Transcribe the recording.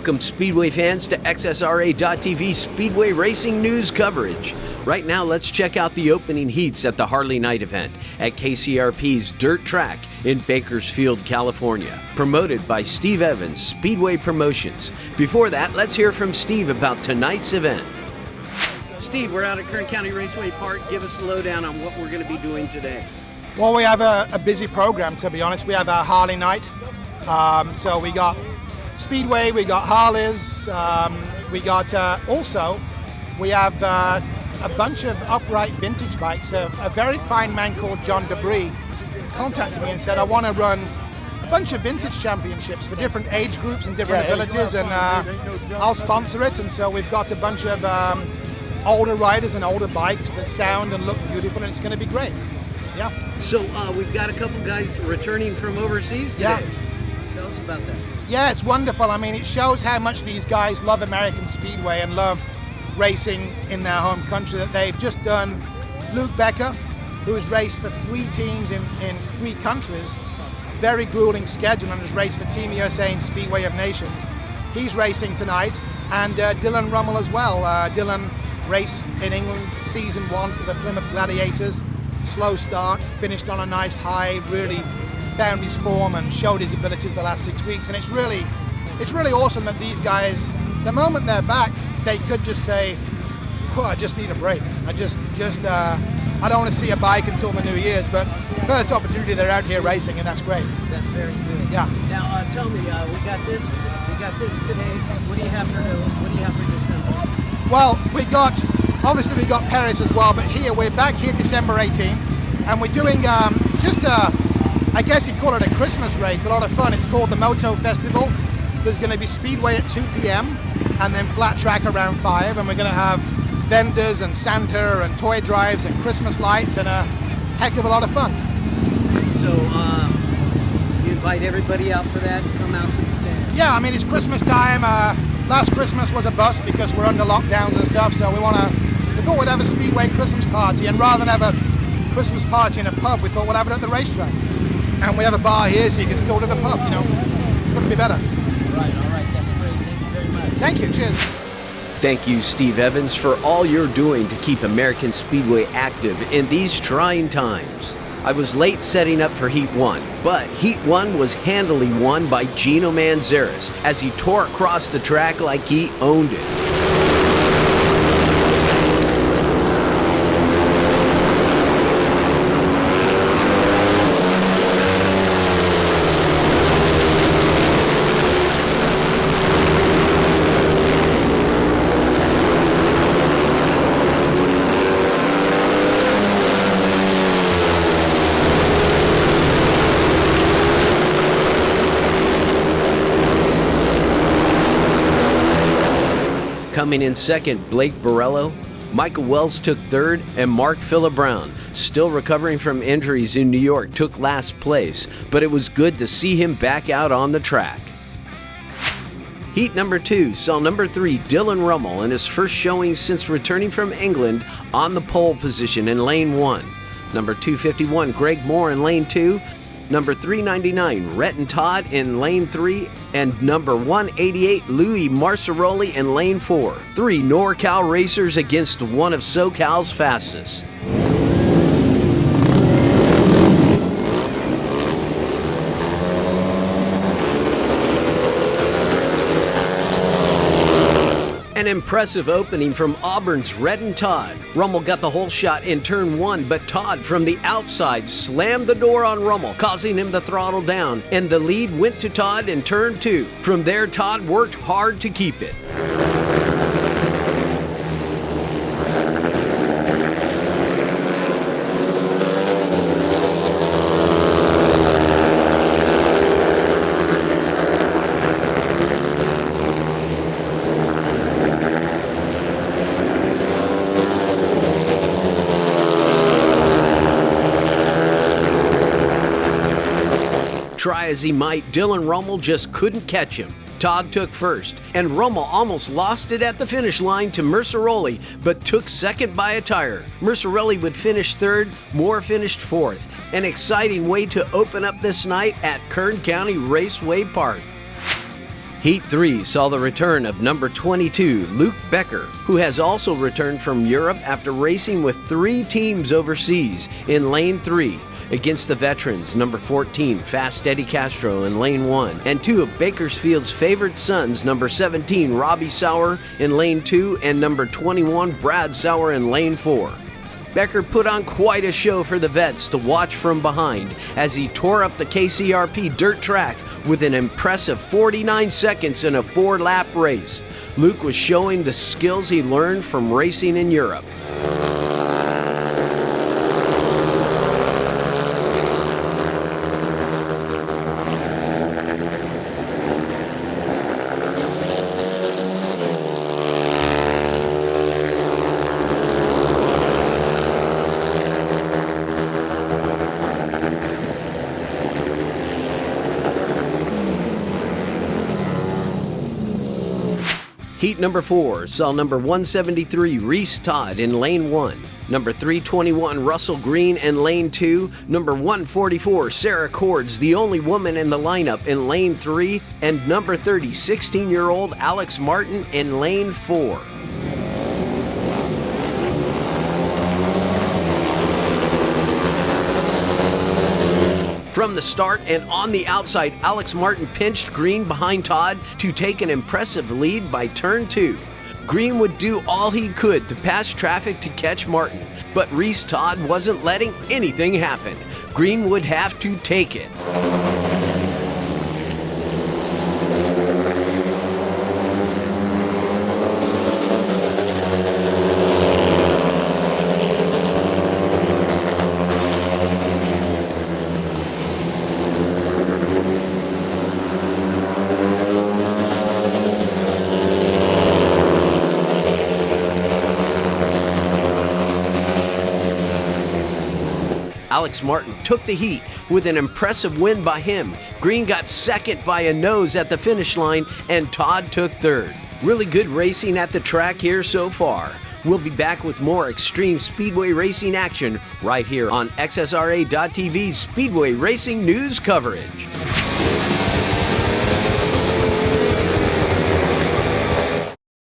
Welcome Speedway fans to XSRAtv Speedway Racing News coverage. Right now, let's check out the opening heats at the Harley Night event at KCRP's dirt track in Bakersfield, California, promoted by Steve Evans, Speedway Promotions. Before that, let's hear from Steve about tonight's event. Steve, we're out at Kern County Raceway Park. Give us a lowdown on what we're going to be doing today. Well, we have a busy program, to be honest. We have a Harley Night. So we got Speedway, we got Harleys, we have a bunch of upright vintage bikes. A very fine man called John Debris contacted me and said, I want to run a bunch of vintage championships for different age groups and different abilities, and I'll sponsor it. And so we've got a bunch of older riders and older bikes that sound and look beautiful, and it's going to be great. Yeah. So we've got a couple guys returning from overseas today. Yeah. Tell us about that. Yeah, it's wonderful. I mean, it shows how much these guys love American Speedway and love racing in their home country. That they've just done Luke BECKER, who has raced for 3 teams in 3 countries. Very grueling schedule, and has raced for Team USA and Speedway of Nations. He's racing tonight, and Dillon Ruml as well. Dillon raced in England season 1 for the Plymouth Gladiators. Slow start, finished on a nice high, really found his form and showed his abilities the last 6 weeks. And it's really awesome that these guys, the moment they're back, they could just say, oh, I just need a break. I don't want to see a bike until the New Year's, but first opportunity they're out here racing, and that's great. That's very good. Yeah. Now tell me, we got this today. What do you have for December? Well, obviously we got Paris as well, but we're back here December 18th, and we're doing I guess you'd call it a Christmas race, a lot of fun. It's called the Moto Festival. There's going to be Speedway at 2 p.m. and then flat track around 5, and we're going to have vendors and Santa and toy drives and Christmas lights and a heck of a lot of fun. So you invite everybody out for that, come out to the stand? Yeah, I mean, it's Christmas time. Last Christmas was a bust because we're under lockdowns and stuff, so we thought we'd have a Speedway Christmas party, and rather than have a Christmas party in a pub, we thought we'd have it at the racetrack. And we have a bar here, so you can still do the pub, Couldn't be better. All right, that's great. Thank you very much. Thank you, cheers. Thank you, Steve Evans, for all you're doing to keep American Speedway active in these trying times. I was late setting up for Heat 1, but Heat 1 was handily won by Gino Manzares as he tore across the track like he owned it. Coming in second, Blake Borello. Michael Wells took third, and Mark Phillip-Brown, still recovering from injuries in New York, took last place, but it was good to see him back out on the track. Heat number 2 saw number 3, Dillon Ruml, in his first showing since returning from England, on the pole position in lane 1. Number 251, Greg Moore in lane 2. Number 399, Rees Todd in lane 3, and number 188, Louis Marceroli in lane 4. 3 NorCal racers against one of SoCal's fastest. An impressive opening from Auburn's Rees Todd. Ruml got the whole shot in turn 1, but Todd from the outside slammed the door on Ruml, causing him to throttle down, and the lead went to Todd in turn 2. From there, Todd worked hard to keep it. Try as he might, Dillon Ruml just couldn't catch him. Todd took first, and Ruml almost lost it at the finish line to Marceroli, but took second by a tire. Marceroli would finish third, Moore finished fourth. An exciting way to open up this night at Kern County Raceway Park. Heat 3 saw the return of number 22, Luke Becker, who has also returned from Europe after racing with 3 teams overseas in Lane 3 against the veterans, number 14, Fast Eddie Castro in Lane 1, and 2 of Bakersfield's favorite sons, number 17, Robbie Sauer in Lane 2, and number 21, Brad Sauer in Lane 4. Becker put on quite a show for the vets to watch from behind as he tore up the KCRP dirt track with an impressive 49 seconds in a 4-lap race. Luke was showing the skills he learned from racing in Europe. Heat number 4 saw number 173 Rees Todd in Lane 1, number 321 Russell Green in Lane 2, number 144 Sarah Cords, the only woman in the lineup, in Lane 3, and number 30 16-year-old Alex Martin in Lane 4. From the start and on the outside, Alex Martin pinched Green behind Todd to take an impressive lead by turn 2. Green would do all he could to pass traffic to catch Martin, but Rees Todd wasn't letting anything happen. Green would have to take it. Alex Martin took the heat with an impressive win by him. Green got second by a nose at the finish line, and Todd took third. Really good racing at the track here so far. We'll be back with more extreme Speedway racing action right here on XSRAtv Speedway Racing News coverage.